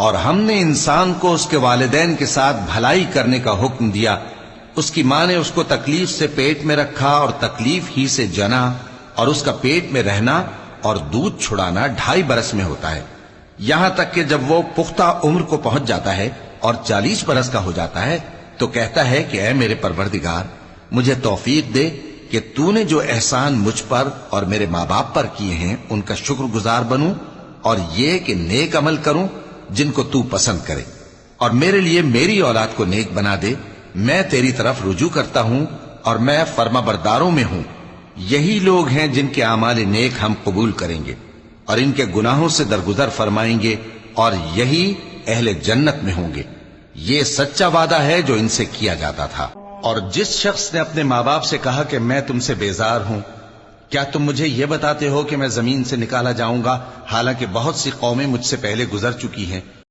اور ہم نے انسان کو اس کے والدین کے ساتھ بھلائی کرنے کا حکم دیا. اس کی ماں نے اس کو تکلیف سے پیٹ میں رکھا اور تکلیف ہی سے جنا، اور اس کا پیٹ میں رہنا اور دودھ چھڑانا 2.5 برس میں ہوتا ہے، یہاں تک کہ جب وہ پختہ عمر کو پہنچ جاتا ہے اور 40 برس کا ہو جاتا ہے تو کہتا ہے کہ اے میرے پروردگار، مجھے توفیق دے کہ تو نے جو احسان مجھ پر اور میرے ماں باپ پر کیے ہیں ان کا شکر گزار بنوں، اور یہ کہ نیک عمل کروں جن کو تو پسند کرے، اور میرے لیے میری اولاد کو نیک بنا دے. میں تیری طرف رجوع کرتا ہوں اور میں فرما برداروں میں ہوں. یہی لوگ ہیں جن کے اعمال نیک ہم قبول کریں گے اور ان کے گناہوں سے درگزر فرمائیں گے، اور یہی اہل جنت میں ہوں گے. یہ سچا وعدہ ہے جو ان سے کیا جاتا تھا. اور جس شخص نے اپنے ماں باپ سے کہا کہ میں تم سے بیزار ہوں، کیا تم مجھے یہ بتاتے ہو کہ میں زمین سے نکالا جاؤں گا، حالانکہ بہت سی قومیں مجھ سے پہلے گزر چکی ہیں؟